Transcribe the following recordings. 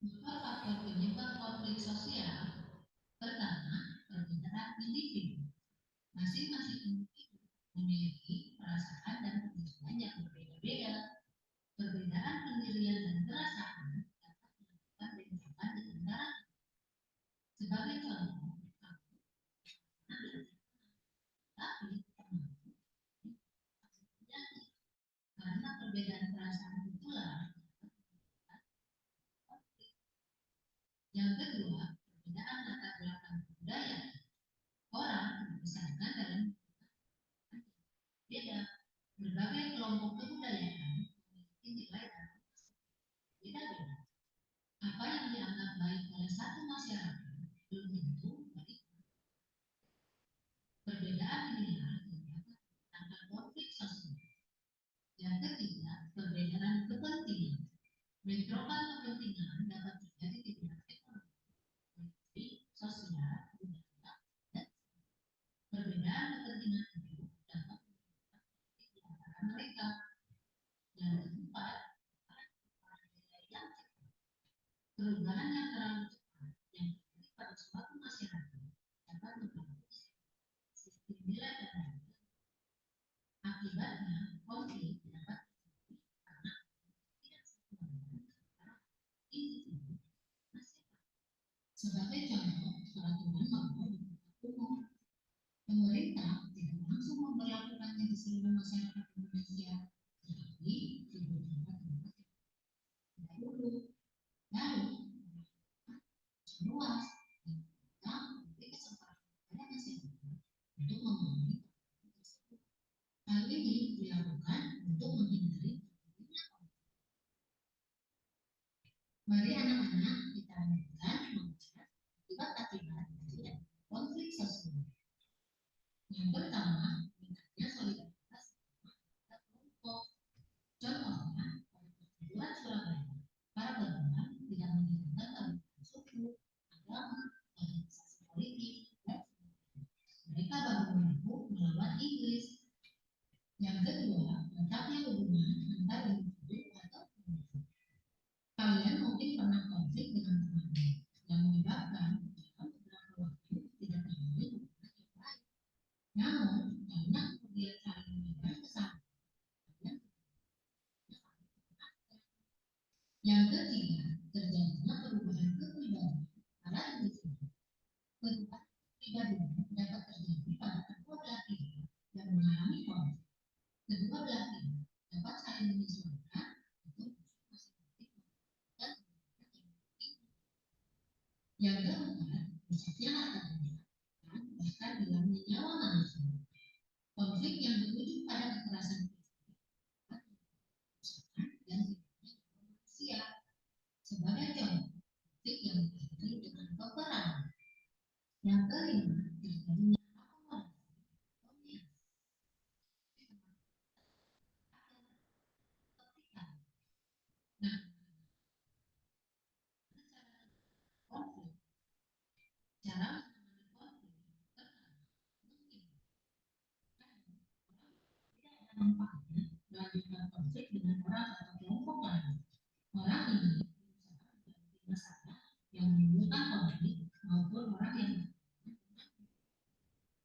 Faktor penyebab konflik sosial. Pertama, perbedaan individu. Masing-masing individu memiliki perasaan dan pemikiran yang berbeda-beda. Perbedaan pendirian dan perasaan dapat menyebabkan bentrokan di antara. Sebagai contoh, tapi karena perbedaan perasaan itulah. Yang kedua, perbedaan latar belakang budaya. Orang dibesarkan dalam beda. Berbagai kelompok kebudayaan memiliki nilai dan beda-beda. Apa yang dianggap baik oleh satu masyarakat belum tentu baik. Perbedaan inilah tanpa konflik sosial. Yang ketiga, perbedaan kepentingan. Bentrokan kepentingan dapat terjadi di bidang ekonomi, politik, sosial, budaya, dan perbedaan kepentingan itu dapat terjadi di antara mereka. Yang keempat, perubahan yang terlalu cepat yang terjadi pada suatu masyarakat dapat mempengaruhi sistem nilai dan harga. Akibatnya, konflik dapat terjadi karena tidak sesuai antara individu masyarakat. Sebagai contoh, peraturan nomor umum pemerintah tidak langsung memperlakukannya di seluruh masyarakat Indonesia, tetapi di beberapa tempat dahulu. Lalu, luas dan memberi kesempatan kepada masyarakat untuk memenuhi tersebut. Hal ini dilakukan untuk menghindari. Mari anak-anak kita lanjutkan membaca akibat-akibat dari konflik sosial. Yang pertama, meningkatnya solidaritas antar kelompok. Contohnya, pada pertempuran Surabaya, para korban tidak meninggalkan perbedaan suku, agama, organisasi politik, dan mereka bahu membahu melawan Inggris. Yang kedua, letaknya hubungan antar individu atau komunitas. Kalian mungkin pernah konflik dengan teman yang menyebabkan dalam beberapa waktu tidak terjadi hubungan yang baik. Namun, karena kemudian saling menjaga kesalahan. Yang ketiga, terjadinya perubahan kepribadian para individu. Perubahan kepribadian dapat terjadi pada kedua belah pihak yang mengalami konflik. Kedua belah pihak dapat saling menyesuaikan untuk masing-masing dan yang keempat, rusaknya harta benda dan bahkan hilangnya nyawa manusia. Konflik yang berujung pada kekerasan dan manusia. Sebagai contoh, konflik yang berakhir dengan peperangan. Yang kelima, terjadinya akomodasi. Nah, konflik. Cara manfaatnya melanjutkan konflik dengan orang atau kelompok lain. Orang ini masalah yang menimbulkan konflik maupun orang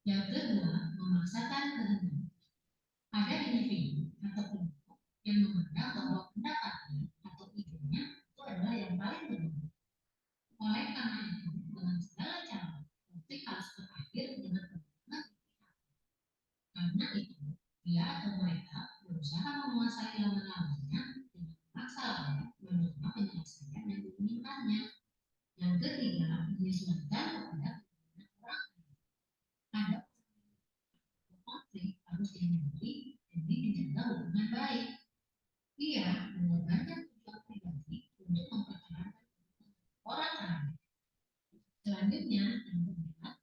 yang kedua, memaksakan kehendak. Ada individu atau kelompok yang memandang bahwa pendapatnya atau idenya itu adalah yang paling benar. Oleh karena itu, dengan segala cara, konflik harus berakhir dengan kemenangan. Karena itu, dia atau mereka berusaha menguasai lawan-lawannya dengan memaksa lawan menerima penyelesaian yang diinginkannya. Yang ketiga, menyesuaikan kepada orang. Ada konflik harus dihindari demi menjaga hubungan baik. Ia mengorbankan tujuan pribadi untuk mempertahankan orang lain. Selanjutnya, yang keempat,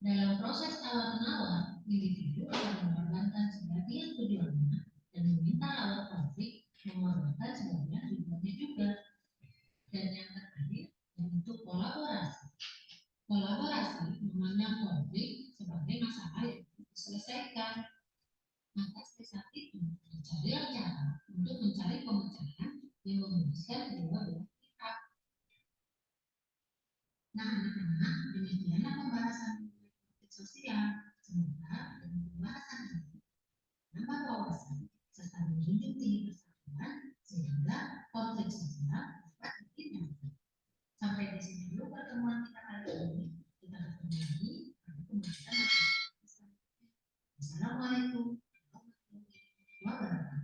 dalam proses tawar-menawar, individu akan mengorbankan sebagian tujuannya dan meminta lawan konflik mengorbankan sebagian tujuannya juga. Dan yang terakhir, yaitu kolaborasi. Kolaborasi memandang konflik sebagai masalah yang harus diselesaikan. Maka saat itu mencari cara untuk mencari pemecahan yang memutuskan kedua belah pihak. Nah, anak-anak, demikianlah pembahasan konflik sosial. Semoga dengan pembahasan ini menambah wawasan serta menjunjung tinggi persatuan sehingga konflik sosial dapat dihindarkan. Sampai di sini dulu pertemuan kita kali ini. Kita ketemu lagi pada pembahasan selanjutnya. Assalamualaikum warahmatullahi wabarakatuh.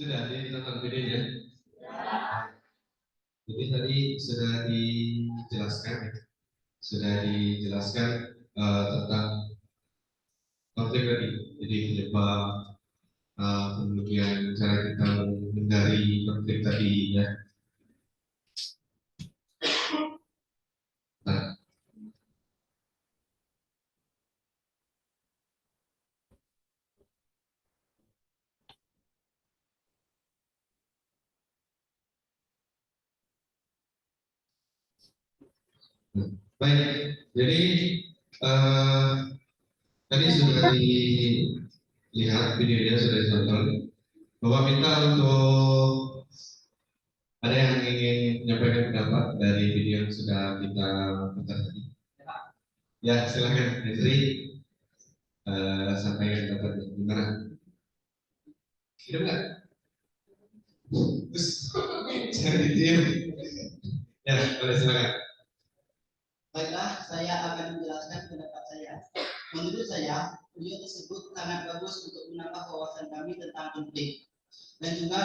Sudah ditonton videonya? Jadi tadi sudah dijelaskan tentang konflik tadi. Jadi penyebab, kemudian cara kita menghindari konflik tadi ya. Nah, baik, jadi tadi sudah dilihat videonya, sudah ditonton, bahwa kita untuk ada yang ingin menyampaikan pendapat dari video yang sudah kita putar tadi. Ya, silakan Hendri, sampaikan pendapatnya gimana? Hidup nggak? Terus jangan ditiup. Ya, boleh silakan. Baiklah, saya akan menjelaskan pendapat saya. Menurut saya, video tersebut sangat bagus untuk menambah wawasan kami tentang konflik. Dan juga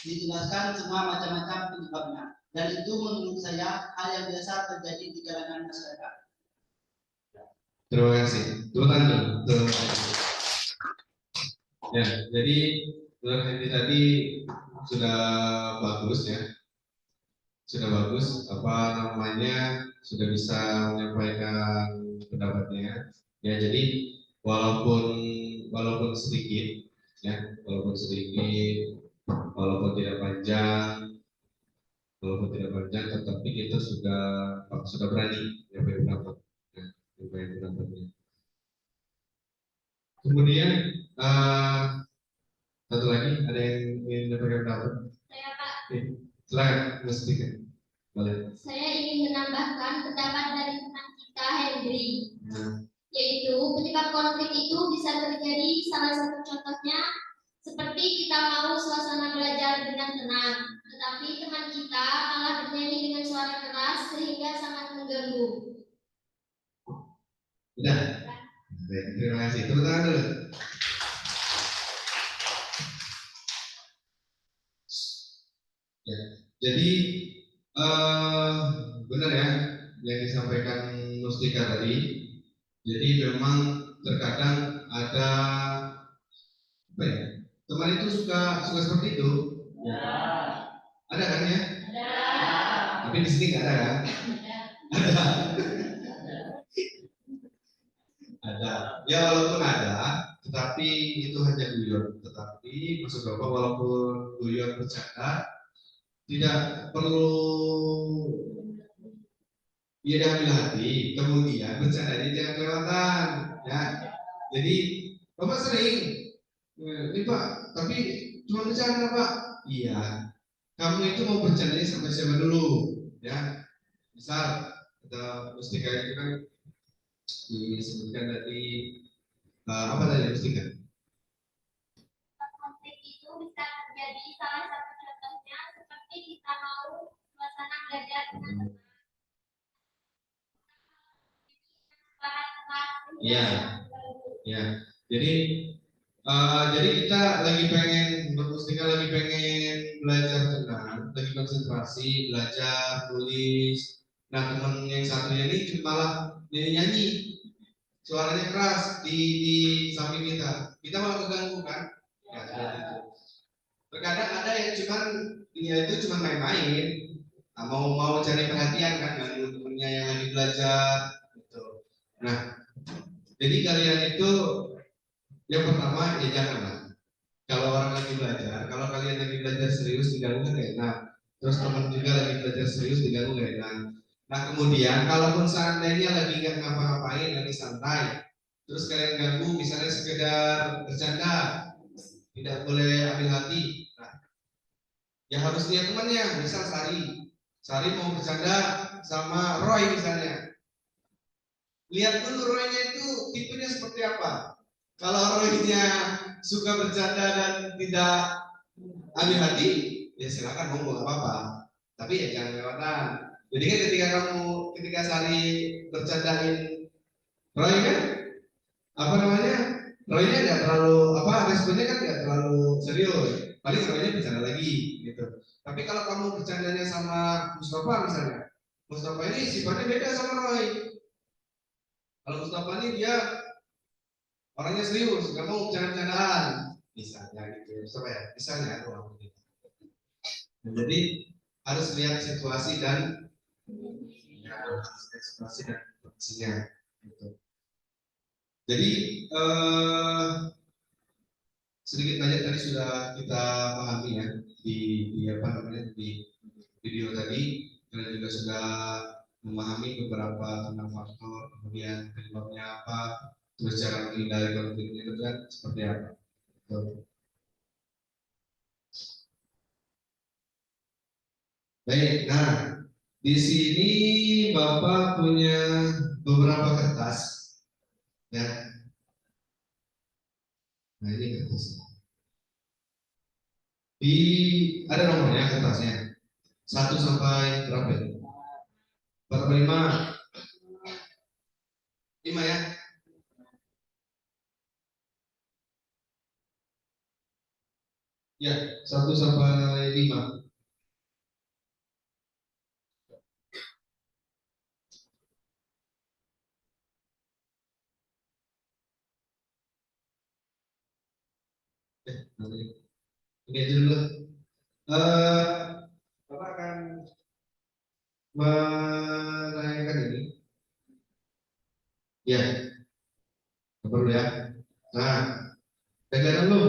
dijelaskan semua macam-macam penyebabnya. Dan itu menurut saya hal yang biasa terjadi di kalangan masyarakat. Terima kasih. Tepuk tangan dulu. Ya, jadi menurut Henry tadi sudah bagus ya. Sudah bagus, apa namanya, sudah bisa menyampaikan pendapatnya. Ya, jadi walaupun sedikit, ya, walaupun tidak panjang, tetapi kita sudah berani menyampaikan pendapat, ya, menyampaikan pendapatnya. Kemudian satu lagi, ada yang ingin menyampaikan pendapat? Saya, Pak. Silakan, mestikan. Boleh. Saya ingin menambahkan pendapat dari teman kita Henry, yaitu penyebab konflik itu bisa terjadi, salah satu contohnya seperti kita mau suasana belajar dengan tenang, tetapi teman kita malah bernyanyi dengan suara keras sehingga sangat mengganggu. Sudah. Baik, terima kasih. Tepuk tangan dulu. Ya, jadi benar ya yang disampaikan Mustika tadi. Jadi memang terkadang ada apa ya, teman itu suka seperti itu. Ya. Ada kan ya? Ada. Tapi di sini nggak ada kan? Ada. Ada. Ya walaupun ada, tetapi itu hanya guyon. Tetapi maksud Bapak, walaupun guyon bercanda, tidak perlu dia diambil hati, kemudian bercandanya jangan kelewatan, ya. Jadi Bapak sering, ini Pak, tapi cuma bercanda Pak. Iya, kamu itu mau bercandanya sampai siapa dulu, ya. Misal kita Mustika itu kan disebutkan tadi apa tadi Mustika? Konflik itu bisa terjadi, salah satu contohnya seperti kita mau suasana belajar dengan tenang. Iya, ya. Jadi kita lagi pengen, Mustika lagi pengen belajar tenang, lagi konsentrasi, belajar, tulis. Nah, teman yang satunya ini malah nyanyi, suaranya keras di samping kita malah keganggu kan? Ya, seperti itu. Terkadang ada yang dia itu cuma main-main, mau cari perhatian kan dari temennya yang lagi belajar, gitu. Nah, jadi kalian itu yang pertama ya janganlah. Kalau orang lagi belajar, kalau kalian lagi belajar serius diganggu kan gak enak. Terus teman juga lagi belajar serius diganggu gak enak. Nah kemudian kalaupun seandainya lagi nggak ngapa-ngapain, lagi santai, terus kalian ganggu, misalnya sekedar bercanda, tidak boleh ambil hati. Nah, ya harus lihat temannya. Misal Sari mau bercanda sama Roy misalnya. Lihat dulu Roy-nya itu tipenya seperti apa. Kalau Roy-nya suka bercanda dan tidak ambil hati, ya silakan monggo, nggak apa-apa. Tapi ya jangan kelewatan. Jadi kan ketika Sari bercandain Roy kan, apa namanya, Roy-nya nggak terlalu responnya kan nggak terlalu serius. Paling Roy-nya bercanda lagi gitu. Tapi kalau kamu bercandanya sama Mustafa misalnya, Mustafa ini sifatnya beda sama Roy. Kalau Mustafa ini dia orangnya serius, nggak mau bercanda-bercandaan, misalnya gitu. Mustafa ya, misalnya doang. Jadi harus lihat situasi dan kondisinya. Gitu. Jadi sedikit banyak tadi sudah kita pahami ya di video tadi. Kalian juga sudah memahami beberapa tentang faktor, kemudian penyebabnya apa, terus cara menghindari konflik itu kan seperti apa. Baik, nah di sini Bapak punya beberapa kertas, ya. Nah ini kertasnya. Ada nomornya kertasnya. 1 sampai berapa ini? 4 sampai 5. 5 ya. Ya, 1 sampai 5. Ini aja dulu. Bapak akan menanyakan ini. Ya, perlu ya. Nah, pegangan dulu.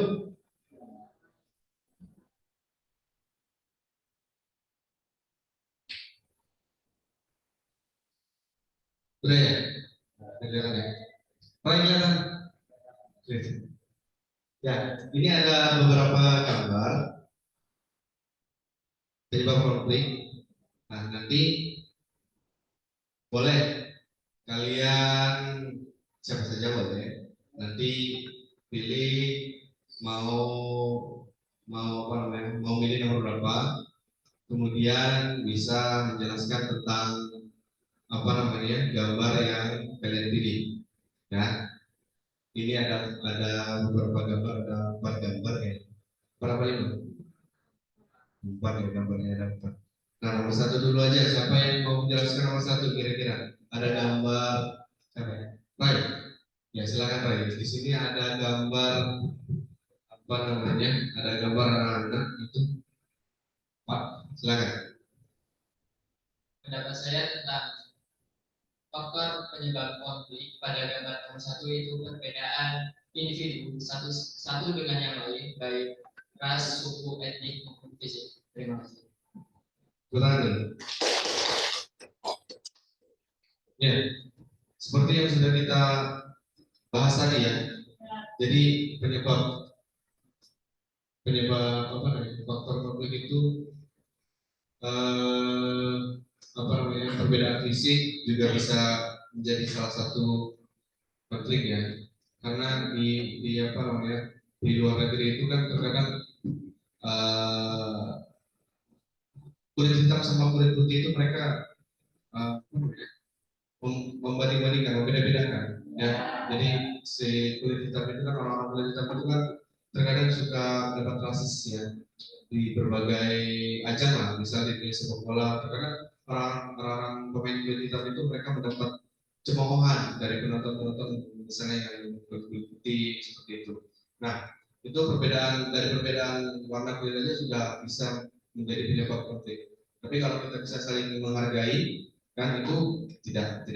Udah ya? Pegangan ya. Kelihatan? Ya, ini ada beberapa gambar penyebab konflik. Nah, nanti boleh kalian siapa saja boleh nanti pilih mau milih nomor berapa, kemudian bisa menjelaskan tentang gambar yang kalian pilih. Ya, ini ada beberapa gambar, ada 4 gambar ya. Berapa ini? 4 ya gambarnya, ada 4. Nah, nomor 1 dulu aja. Siapa yang mau menjelaskan nomor 1 kira-kira? Ada gambar siapa ya? Baik. Ya silakan Ray. Di sini ada gambar ada gambar anak-anak itu. Pak, silakan. Pendapat saya tentang faktor penyebab konflik pada gambar nomor 1 itu perbedaan individu satu dengan yang lain, baik ras, suku, etnik maupun fisik. Terima kasih. Betul. Ya, seperti yang sudah kita bahas tadi ya. Jadi penyebab faktor konflik itu perbedaan fisik juga bisa menjadi salah satu konflik ya. Karena di luar negeri itu kan terkadang kulit hitam sama kulit putih itu mereka membanding-bandingkan, membeda-bedakan ya. Jadi si kulit hitam itu kan, orang-orang kulit hitam itu kan terkadang suka mendapat rasis ya di berbagai ajang lah, misalnya di sepak bola. Terkadang orang-orang pemain kulit hitam itu mereka mendapat cemoohan dari penonton-penonton misalnya yang kulit putih seperti itu. Nah, itu perbedaan warna kulit aja sudah bisa menjadi penyebab konflik. Tapi kalau kita bisa saling menghargai, kan itu tidak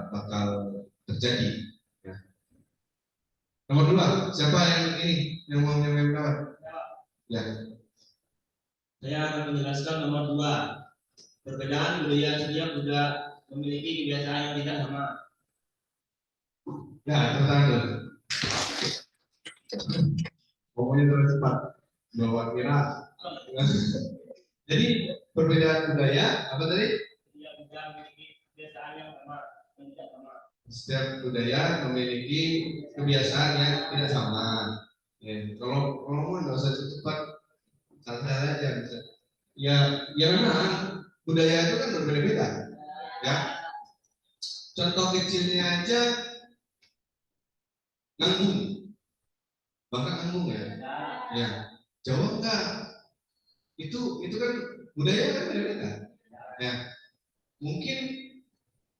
bakal terjadi. Ya. Nomor 2, siapa yang mau menyampaikan? Ya. Saya akan menjelaskan nomor 2. Perbedaan budaya setiap budaya memiliki kebiasaan yang tidak sama. Ya, tertahan dulu. Pokoknya terlalu cepat. Bawa kira. Jadi perbedaan budaya apa tadi? Yang tidak memiliki kebiasaan yang sama dan tidak sama. Setiap budaya memiliki kebiasaan yang tidak sama. Ya, kalau mau nggak usah cepat, santai aja bisa. Ya memang budaya itu kan berbeda-beda. Ya, contoh kecilnya aja nanggung, bahkan nanggung ya. Ya, Jawa enggak. Itu kan budaya kan beda-beda. Ya, mungkin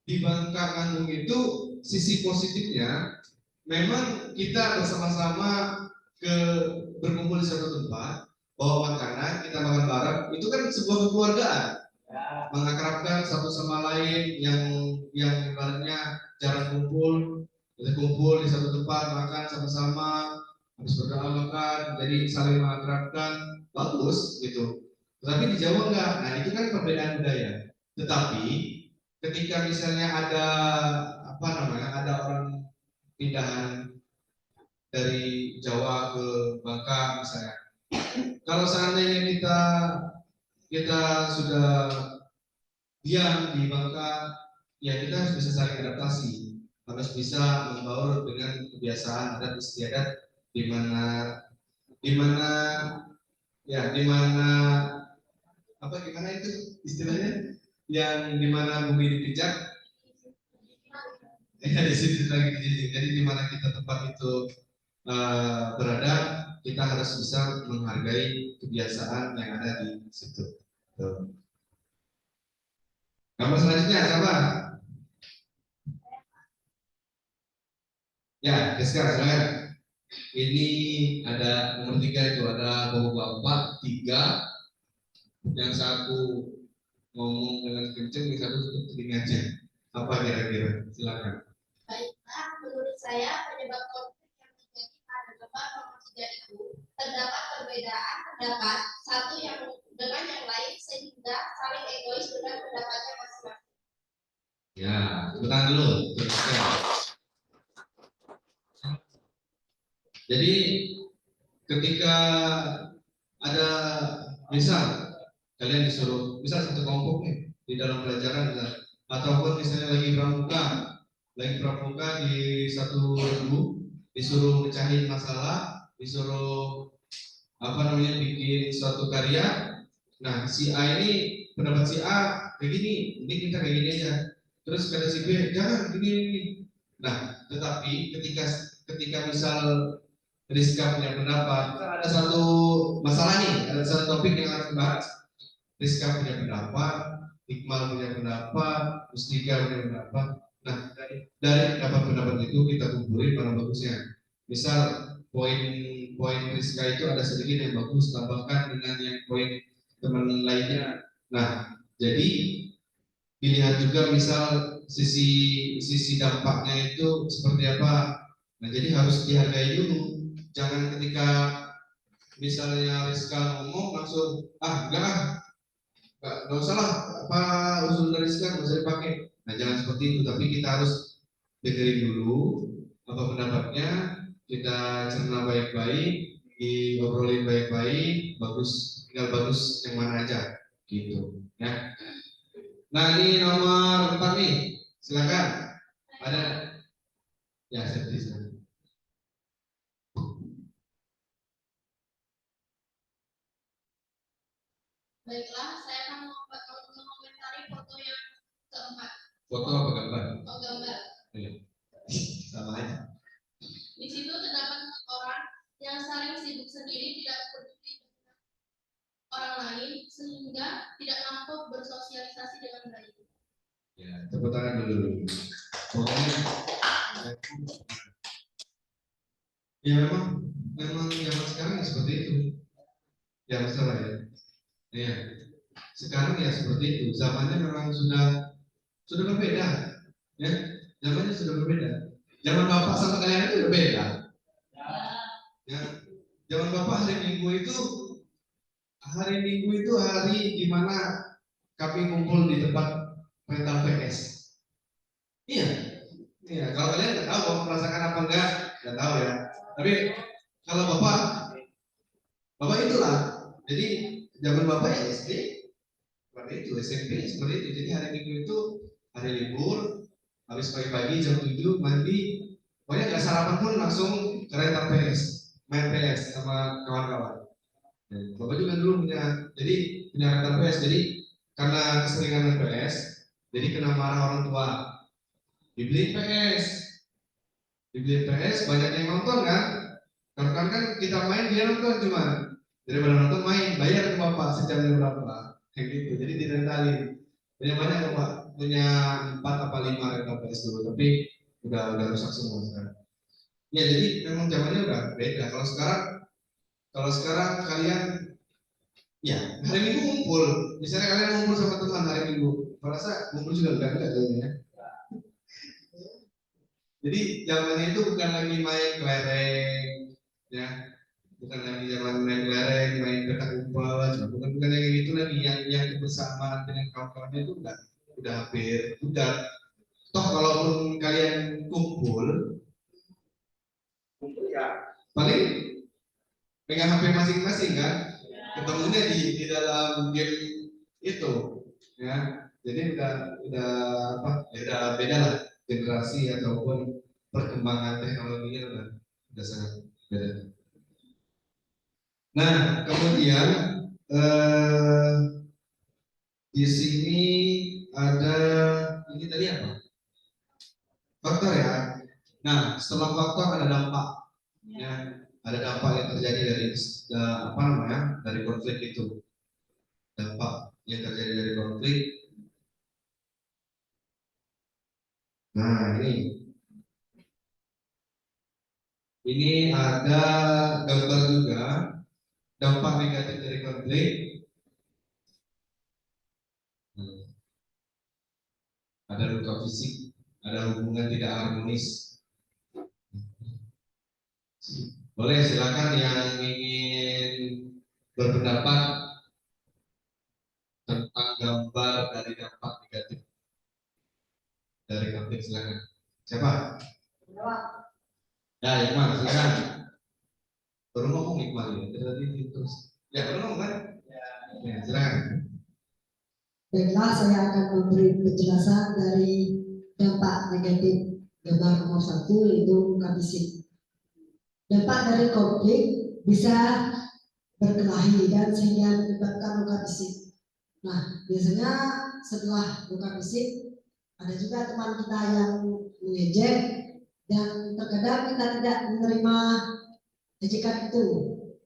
di Bangka Nanggung itu sisi positifnya memang kita bersama-sama berkumpul di satu tempat, bawa makanan, kita makan bareng, itu kan sebuah kekeluargaan, mengakrabkan satu sama lain yang ibaratnya jarang kumpul, kita kumpul di satu tempat makan sama-sama, habis berdoa makan, jadi saling mengakrabkan, bagus gitu. Tetapi di Jawa enggak, nah itu kan perbedaan budaya. Tetapi ketika misalnya ada ada orang pindahan dari Jawa ke Bangka misalnya, kalau seandainya kita sudah diam di Bangka, ya kita harus bisa saling adaptasi, harus bisa membaur dengan kebiasaan adat istiadat di mana gimana itu istilahnya, yang dimana bumi dipijak, ya di situ lagi. Jadi di mana kita tempat itu berada, kita harus bisa menghargai kebiasaan yang ada di situ. Tuh. Gambar selanjutnya siapa? Ya, sekarang silakan. Ini ada nomor 3 itu ada bapak 3, yang satu ngomong dengan kenceng, yang satu tutup telinganya. Apa kira-kira? Silakan. Baiklah, menurut saya penyebab konflik yang terjadi pada debat nomor 3 itu terdapat perbedaan pendapat satu yang dengan yang lain sehingga saling egois dengan pendapatnya masing-masing. Ya, sebentar dulu. Jadi ketika ada misal kalian disuruh, misal satu kelompok nih di dalam pelajaran misal, ataupun misalnya lagi pramuka di satu minggu, disuruh mecahin masalah, disuruh bikin suatu karya. Nah, si A ini pendapat si A kayak gini, ini kita kayak gini aja. Terus kata si B, jangan gini. Nah, tetapi ketika misal Rizka punya pendapat, ada satu masalah nih, ada satu topik yang harus dibahas. Rizka punya pendapat, Iqmal punya pendapat, Mustika punya pendapat. Nah, dari pendapat itu kita kumpulin mana bagusnya. Misal poin Rizka itu ada sedikit yang bagus, tambahkan dengan yang poin teman lainnya. Nah, jadi dilihat juga misal sisi dampaknya itu seperti apa. Nah, jadi harus dihargai dulu. Jangan ketika misalnya Rizka ngomong langsung enggak usah lah, usul dari Rizka nggak usah dipakai. Nah, jangan seperti itu, tapi kita harus dengerin dulu apa pendapatnya, kita cerna baik-baik, diobrolin baik-baik, tinggal bagus yang mana aja gitu ya. Nah, ini nomor 4 nih, silakan. Ada ya, seperti. Baiklah, saya akan mengomentari foto yang keempat. Foto apa gambar? Oh, gambar. Iya. Sama aja. Di situ terdapat orang yang saling sibuk sendiri, tidak peduli dengan orang lain, sehingga tidak mampu bersosialisasi dengan baik. Ya, tepuk tangan dulu. Pokoknya, ya memang zaman sekarang ya seperti itu. Ya masalah ya. Ya, sekarang ya seperti itu. Zamannya memang sudah berbeda. Ya, zamannya sudah berbeda. Zaman bapak sama kalian itu berbeda. Ya, zaman bapak hari Minggu itu hari di mana kami kumpul di tempat rental PS. Iya, Iya, kalau kalian nggak tahu mau merasakan apa enggak, nggak tahu ya. Tapi kalau bapak itulah. Jadi zaman bapak ya SD, seperti itu, SMP seperti itu. Jadi hari Minggu itu hari libur, habis pagi-pagi jam 7 mandi, pokoknya nggak sarapan pun langsung ke rental PS, main PS sama kawan-kawan. Bapak juga dulu punya rental PS. Jadi karena keseringan main PS, jadi kena marah orang tua. Dibeli PS, banyak yang nonton kan? Karena kan kita main dia nonton cuma daripada nonton main, bayar ke bapak sejam berapa? Kayak gitu. Jadi direntalin. Banyak bapak punya 4 apa 5 rental PS dulu, tapi udah rusak semua sekarang. Ya jadi memang zamannya udah beda. Kalau sekarang kalian ya hari Minggu ngumpul, misalnya kalian ngumpul sama teman hari Minggu, merasa ngumpul juga enggak kayaknya. Jadi zamannya itu bukan lagi main kelereng, ya, bukan lagi zaman main kelereng, main petak umpet, bukan yang itu lagi, yang kebersamaan dengan kawan-kawannya itu udah hampir udah. Toh kalaupun kalian kumpul ya paling pegang HP masing-masing kan, ketemunya di dalam game itu, ya. Jadi udah apa? Ya udah beda lah generasi ataupun perkembangan teknologinya udah sangat beda. Nah, kemudian di sini ada ini tadi apa? Faktor ya. Nah, setelah faktor ada dampak. Ya, ada dampak yang terjadi dari konflik itu. Dampak yang terjadi dari konflik. Nah, ini ada gambar juga dampak negatif dari konflik. Ada luka fisik, ada hubungan tidak harmonis. Boleh silakan yang ingin berpendapat tentang gambar dari dampak negatif dari konflik, silakan. Siapa? Ya, Iqbal, silakan. Baru ngomong Iqbal ya, tadi terus. Ya, baru ngomong kan? Ya, silakan. Baiklah, saya akan memberi penjelasan dari dampak negatif gambar nomor 1, yaitu luka fisik. Dampak dari konflik bisa berkelahi dan sehingga menyebabkan luka fisik. Nah, biasanya setelah luka fisik ada juga teman kita yang mengejek dan terkadang kita tidak menerima ejekan itu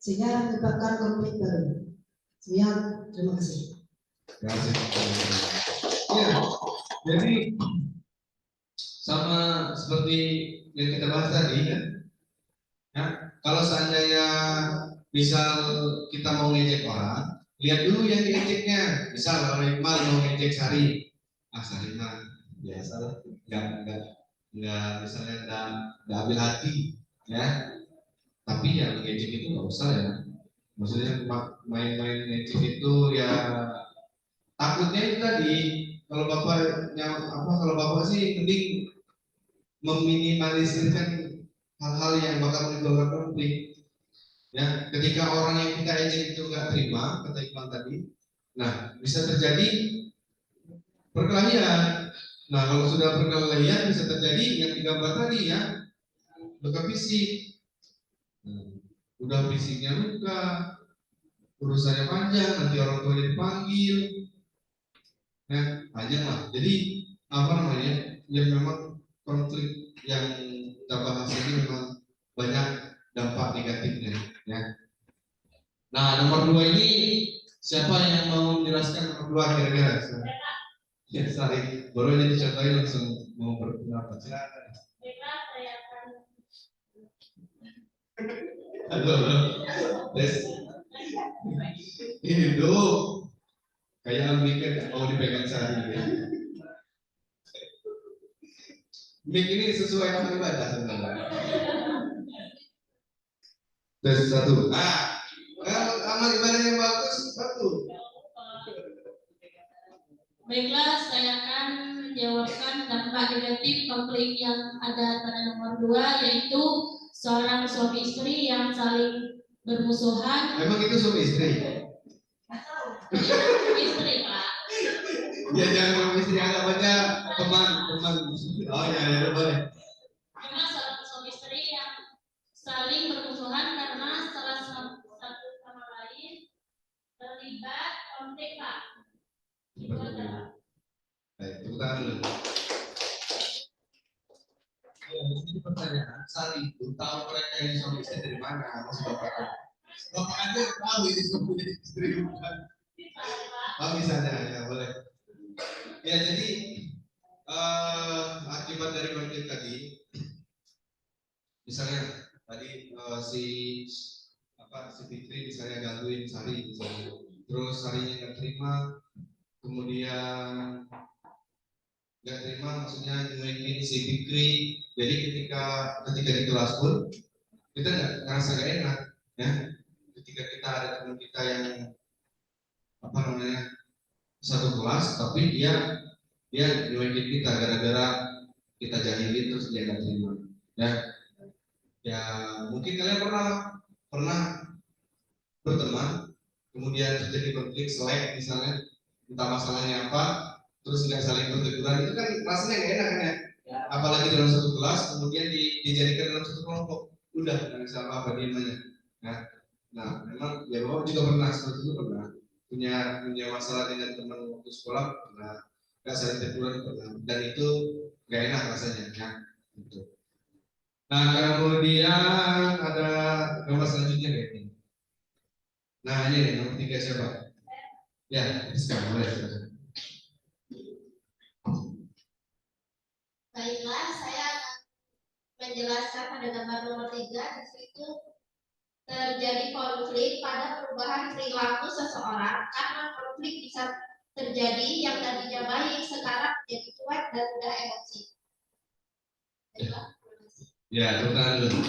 sehingga menyebabkan konflik baru. Sekian, terima kasih. Ya, jadi sama seperti yang kita bahas tadi kan, ya, kalau seandainya misal kita mau ngejek orang, lihat dulu yang diejeknya. Misal orang Iqbal mau ngejek Sari, Sari mah biasa lah, nggak misalnya nggak ambil hati, ya. Tapi yang ngejek itu nggak usah ya. Maksudnya main-main ngejek itu ya. Takutnya itu tadi, kalau bapak sih mending meminimalisirkan hal-hal yang bakal menimbulkan konflik. Ya, ketika orang yang kita ejek itu nggak terima, kata Iqbal tadi, nah bisa terjadi perkelahian. Nah, kalau sudah perkelahian bisa terjadi yang digambar tadi ya, luka fisik. Udah fisiknya luka, urusannya panjang, nanti orang tuanya dipanggil. Nah, panjang lah. Jadi apa namanya? Yang memang konflik yang kita bahas ini memang banyak dampak negatifnya, ya. Nah, nomor 2 ini siapa yang mau menjelaskan nomor 2 kira-kira? Ya, sorry. Baru aja dicontohin langsung mau berpendapat. Silakan. Halo. Ini dulu. Kayak mic mau dipegang Sari ya. Mic ini sesuai sama ibadah sebenarnya. Tes 1. Kalau amal ibadah yang bagus, bagus. Baiklah, saya akan menjawabkan dampak negatif konflik yang ada pada nomor 2, yaitu seorang suami istri yang saling bermusuhan. Emang itu suami istri? Suami istri, Pak. Ya jangan suami istri, anggapannya teman-teman. Oh ya, boleh. Cuma seorang suami istri yang saling bermusuhan karena salah satu sama lain terlibat konflik, Pak. Itu adalah. Baik, tepuk tangan dulu. Ya, ini pertanyaan, Sari itu tahu mereka ini suami istri dari mana? Masih bapak tahu. Bapak aja tahu ini suami istri bukan. Oh misalnya, ya boleh. Ya jadi akibat dari konflik tadi, misalnya tadi si Fitri misalnya gangguin Sari misalnya, terus Sarinya nggak terima, kemudian nggak terima maksudnya nyuekin si Fikri. Jadi ketika di kelas pun kita nggak ngerasa gak enak ya, ketika kita ada teman kita yang satu kelas tapi dia nyuekin kita gara-gara kita jahilin terus dia nggak terima ya mungkin kalian pernah berteman kemudian terjadi konflik selek misalnya, entah masalahnya apa, terus nggak saling berteguran, itu kan rasanya nggak enak kan ya? Apalagi dalam satu kelas kemudian dijadikan dalam satu kelompok, udah nggak bisa apa-apa diemanya. Nah memang ya bapak juga pernah seperti itu, pernah punya masalah dengan teman waktu sekolah, pernah nggak saling teguran pernah, dan itu nggak enak rasanya ya gitu. Nah kemudian ada gambar selanjutnya kayak ini. Nah ini nomor 3 siapa? Ya, sekarang boleh. Baiklah, saya akan menjelaskan pada gambar nomor 3. Di situ terjadi konflik pada perubahan perilaku seseorang karena konflik bisa terjadi yang tadinya baik sekarang menjadi cuek dan mudah emosi. Baiklah, terima kasih. Ya, tepuk dulu.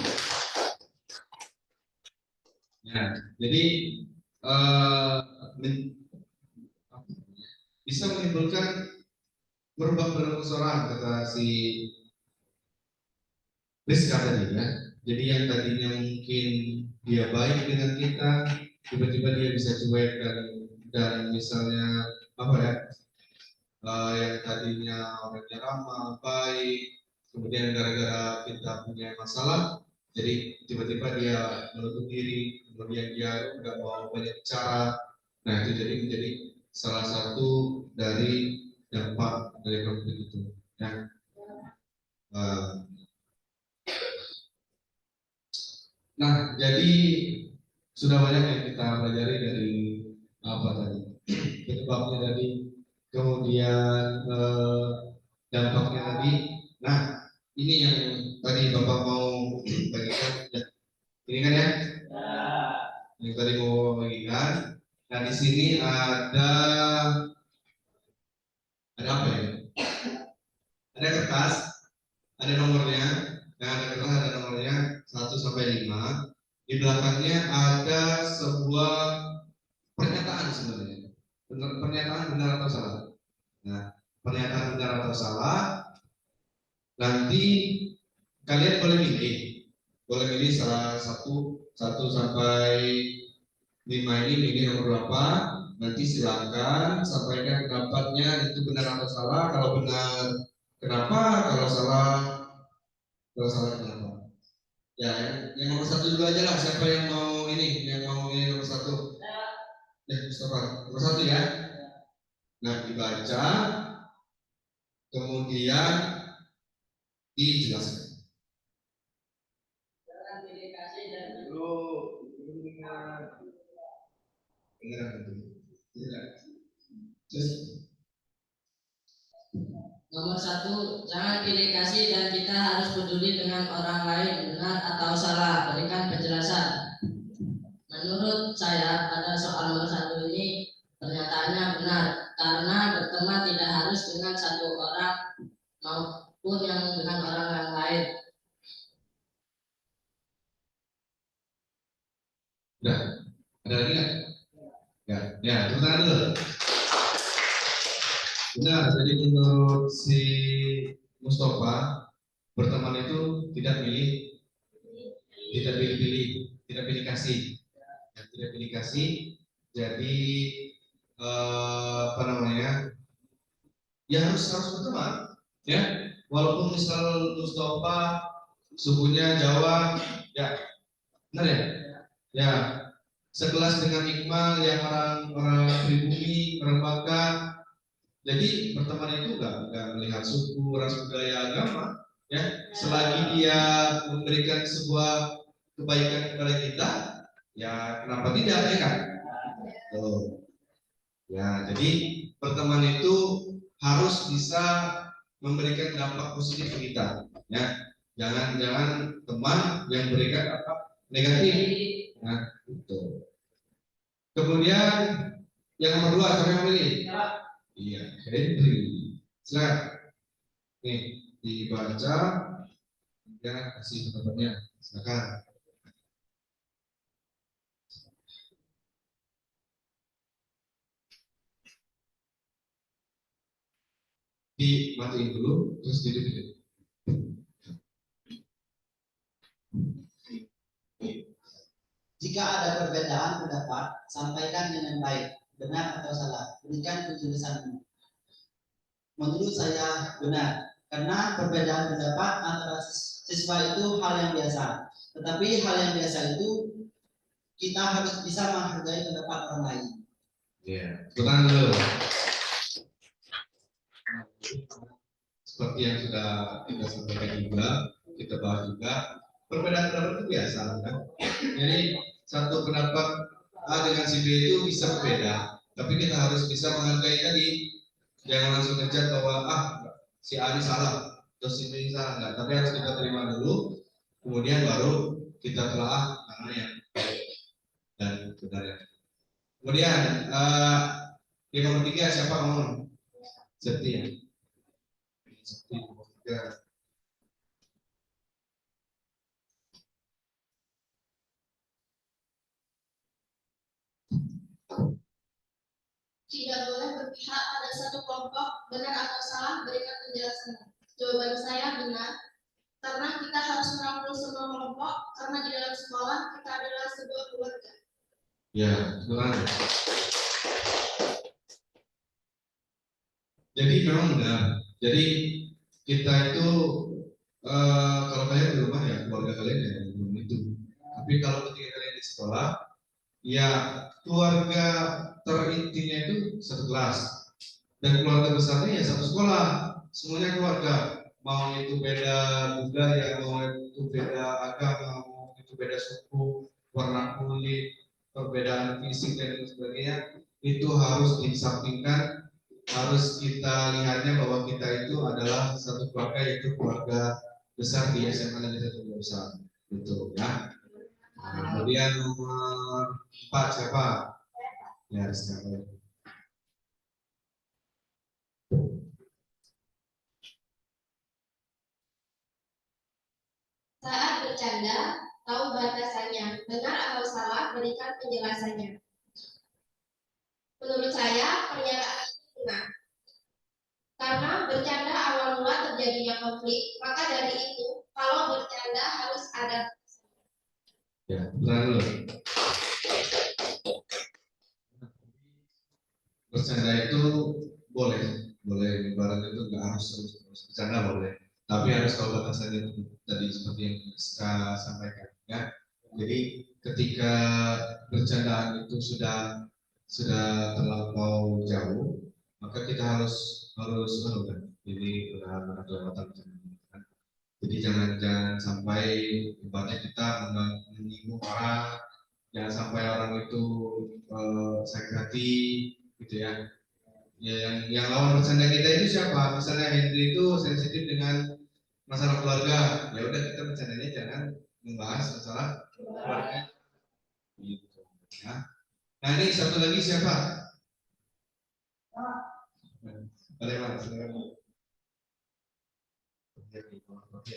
Ya, jadi bisa menimbulkan merubah perilaku seseorang, kata si Rizka tadi ya. Jadi yang tadinya mungkin dia baik dengan kita, tiba-tiba dia bisa cuek dan misalnya yang tadinya orangnya ramah, baik, kemudian gara-gara kita punya masalah, jadi tiba-tiba dia menutup diri, kemudian dia nggak mau banyak bicara. Nah itu jadi menjadi salah satu dari dampak dari konflik itu. Ya. Nah, jadi sudah banyak yang kita pelajari dari apa tadi penyebabnya tadi, kemudian dampaknya tadi. Nah, ini yang tadi Bapak mau bagikan. Ya. Ini kan ya? Yang tadi mau bagikan. Nah, di sini ada apa ya? Ada kertas, ada nomornya. Nah, ada kertas, ada nomornya 1 sampai 5. Di belakangnya ada sebuah pernyataan sebenarnya. Pernyataan benar atau salah. Nah, pernyataan benar atau salah. Nanti kalian boleh milih salah satu sampai 5 ini milih nomor berapa. Nanti silakan sampaikan pendapatnya itu benar atau salah. Kalau benar kenapa, kalau salah kenapa. Ya, yang nomor 1 dulu aja lah. Siapa yang mau ini? Yang mau ini nomor 1? Ya, Mustafa. Nomor 1 ya. Nah, dibaca, kemudian dijelaskan. Nomor 1, jangan pilih kasih dan kita harus peduli dengan orang lain, benar atau salah, berikan penjelasan. Menurut saya pada soal nomor 1 ini pernyataannya benar, karena berteman tidak harus dengan satu orang maupun yang dengan orang yang lain. Udah, ada lagi nggak? Ya, tepuk tangan dulu. Benar, jadi menurut si Mustafa, berteman itu tidak pilih-pilih, tidak pilih kasih, ya, tidak pilih kasih. Jadi apa namanya? Ya harus berteman, ya. Walaupun misal Mustafa sukunya Jawa, ya benar ya, ya sekelas dengan Iqbal yang orang pribumi, orang Bangka. Jadi pertemuan itu enggak melihat suku, ras, budaya, agama, ya. Selagi dia memberikan sebuah kebaikan kepada kita, ya kenapa tidak, ya kan? Tuh. Ya, jadi pertemuan itu harus bisa memberikan dampak positif ke kita, ya. Jangan teman yang berikan dampak negatif. Nah, itu. Kemudian yang nomor 2, siapa yang pilih? Iya, Henry. Silakan. Nih, dibaca, ya kasih pendapatnya. Silakan. Dimatiin dulu, terus duduk. Jika ada perbedaan pendapat, sampaikan dengan baik, benar atau salah. Berikan penjelasanmu. Menurut saya benar, karena perbedaan pendapat antara siswa itu hal yang biasa. Tetapi hal yang biasa itu kita harus bisa menghargai pendapat orang lain. Iya, tenang dulu. Seperti yang sudah kita sampaikan juga, kita bahas juga, perbedaan pendapat itu biasa, kan? Jadi satu pendapat A dengan si B itu bisa berbeda, tapi kita harus bisa menghargai tadi. Jangan langsung ngejat bahwa si A ini salah, terus si B ini salah, enggak. Tapi harus kita terima dulu, kemudian baru kita telah mana yang baik dan benar. Kemudian yang nomor 3 siapa ngomong? Setia. Tidak boleh berpihak pada satu kelompok, benar atau salah, berikan penjelasan. Jawaban saya benar, karena kita harus merangkul semua kelompok, karena di dalam sekolah kita adalah sebuah keluarga. Ya, benar. Jadi memang benar. Jadi kita itu kalau kalian di rumah ya keluarga kalian ya belum itu. Tapi kalau ketika kalian di sekolah, ya keluarga terintinya itu satu kelas dan keluarga besarnya ya satu sekolah. Semuanya keluarga. Mau itu beda budaya, mau itu beda agama, mau itu beda suku, warna kulit, perbedaan fisik dan sebagainya, itu harus disampingkan. Harus kita lihatnya bahwa kita itu adalah satu keluarga, yaitu keluarga besar di SMA Negeri 1 Besar, betul ya. Kemudian nomor 4 siapa? Ya, siapa? Saat bercanda, tahu batasannya, benar atau salah, berikan penjelasannya. Menurut saya, pernyataan ini benar. Karena bercanda awal mula terjadinya konflik, maka dari itu, kalau bercanda harus ada. Ya, benar dulu. Bercanda itu boleh ibarat itu nggak harus terus bercanda boleh, tapi harus tahu batasannya tadi seperti yang saya sampaikan ya. Jadi ketika bercandaan itu sudah terlampau jauh, maka kita harus kan. Jadi benar-benar kelewatan. Jadi jangan sampai ibaratnya kita menyinggung orang, jangan sampai orang itu sakit hati gitu ya. Ya, yang lawan bercanda kita itu siapa? Misalnya Henry itu sensitif dengan masalah keluarga, ya udah kita bercandanya jangan membahas masalah keluarga. Gitu. Ya. Nah ini satu lagi siapa? Ada yang mana? Oke.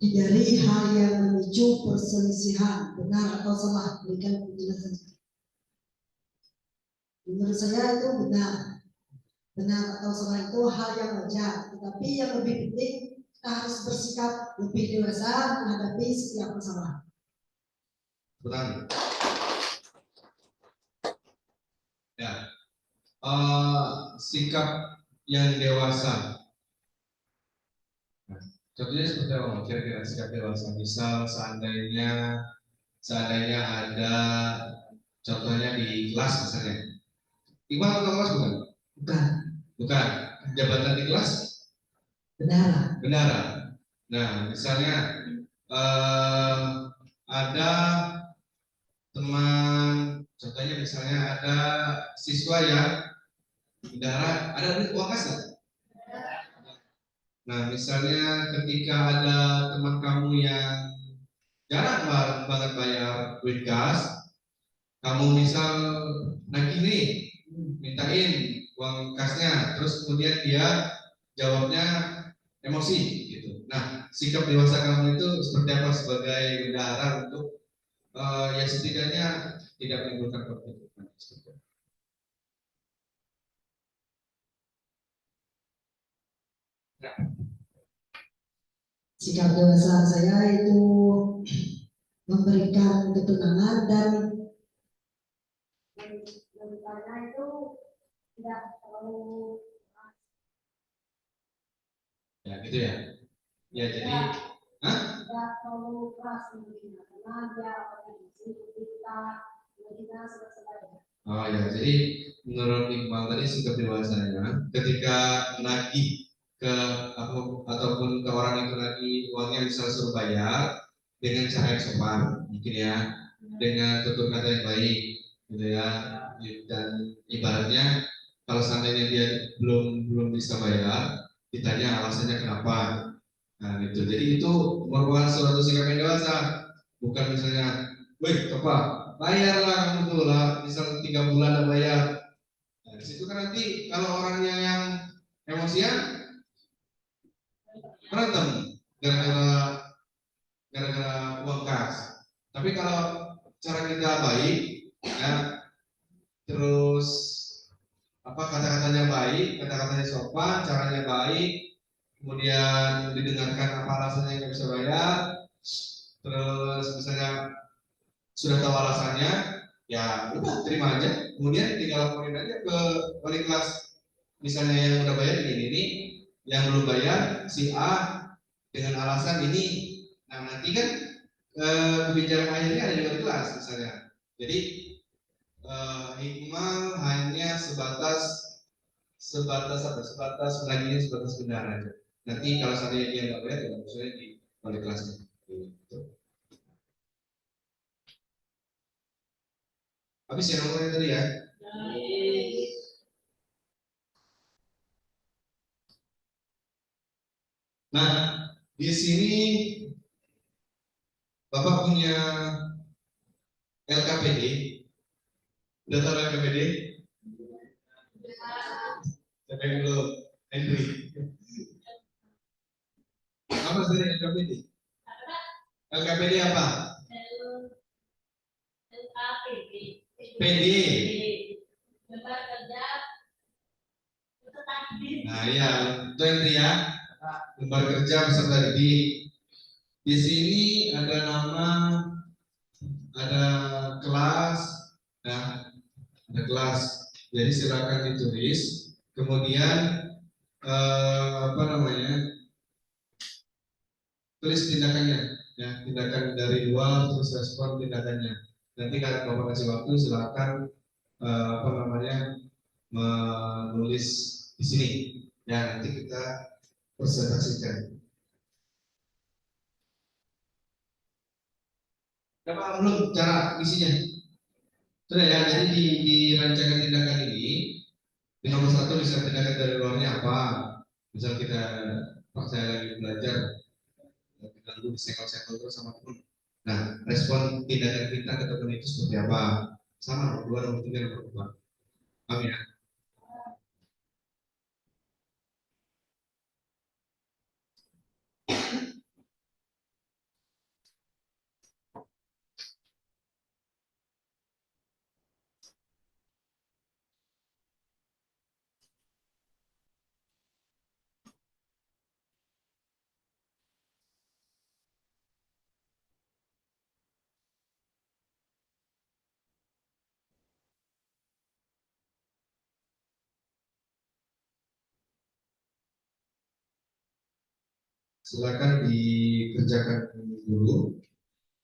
hindari hal yang memicu perselisihan, benar atau salah, berikan penjelasan. Menurut saya itu benar. Benar atau salah itu hal yang wajar, tetapi yang lebih penting kita harus bersikap lebih dewasa menghadapi setiap masalah. Betul. Ya, sikap yang dewasa. Nah, contohnya seperti apa? Kira-kira sikap dewasa. Misal seandainya ada contohnya di kelas misalnya. Iqbal atau kelas bukan? Bukan. Bukan. Jabatan di kelas? Benar. Benar. Nah, misalnya ada teman, contohnya misalnya ada siswa yang bendara, ada uang kas nggak? Nah, misalnya ketika ada teman kamu yang jarang banget bayar duit gas, kamu misal nagih nih, mintain uang kasnya, terus kemudian dia jawabnya emosi gitu. Nah, sikap dewasa kamu itu seperti apa sebagai bendahara untuk yang setidaknya tidak menimbulkan konflik? Sikap dewasa saya itu memberikan ketenangan dan memberikannya itu tidak terlalu Ya gitu ya. Ya jadi, tidak terlalu keras mungkin karena dia organisasi kita selesai. oh ya, jadi menurut Iqbal tadi sikap dewasanya ketika nagih ke ataupun ke orang itu nagih uangnya bisa suruh bayar dengan cara yang sopan mungkin ya, dengan tutur kata yang baik gitu ya, dan ibaratnya kalau seandainya dia belum bisa bayar ditanya alasannya kenapa. Nah gitu, jadi itu merupakan suatu sikap yang dewasa, bukan misalnya wih apa bayarlah kamu tuh lah, misal 3 bulan bayar. Nah, di situ kan nanti kalau orangnya yang emosian berantem gara-gara uang kas. Tapi kalau cara kita baik, ya, terus kata-katanya baik, kata-katanya sopan, caranya baik, kemudian didengarkan apa alasannya nggak bisa bayar, terus misalnya sudah tahu alasannya, ya udah terima aja, kemudian tinggal laporin aja ke wali kelas, misalnya yang udah bayar ini, yang belum bayar si A dengan alasan ini. Nah nanti kan kebijakan akhirnya ada di wali kelas misalnya. Jadi hikmah hanya sebatas menagihnya sebatas benar aja. Nanti kalau seandainya dia nggak bayar, ya misalnya di wali kelasnya. Gitu. Habis ya nomornya tadi ya. Nah, di sini Bapak punya LKPD. Udah tahu LKPD? Siapa yang belum? Henry. Apa sih LKPD? LKPD apa? PD. Nah iya, itu Henry ya. Lembar kerja peserta didik. Di sini ada nama, ada kelas, ya, ada kelas. Jadi silakan ditulis. Kemudian tulis tindakannya, ya, tindakan dari luar, terus respon tindakannya. Nanti kalau Bapak kasih waktu silakan menulis di sini. Ya nanti kita presentasikan. Udah paham belum cara isinya? Sudah ya, jadi di rancangan tindakan ini di nomor 1 bisa tindakan dari luarnya apa? Misal Pak saya lagi belajar, diganggu, disekol-sekol terus sama teman. Nah, respon tindakan kita ke teman itu seperti apa? Sama nomor 2, nomor 3, nomor 4. Paham ya? Silakan dikerjakan dulu.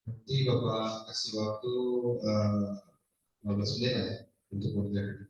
Nanti Bapak kasih waktu 15 menit ya untuk mengerjakan.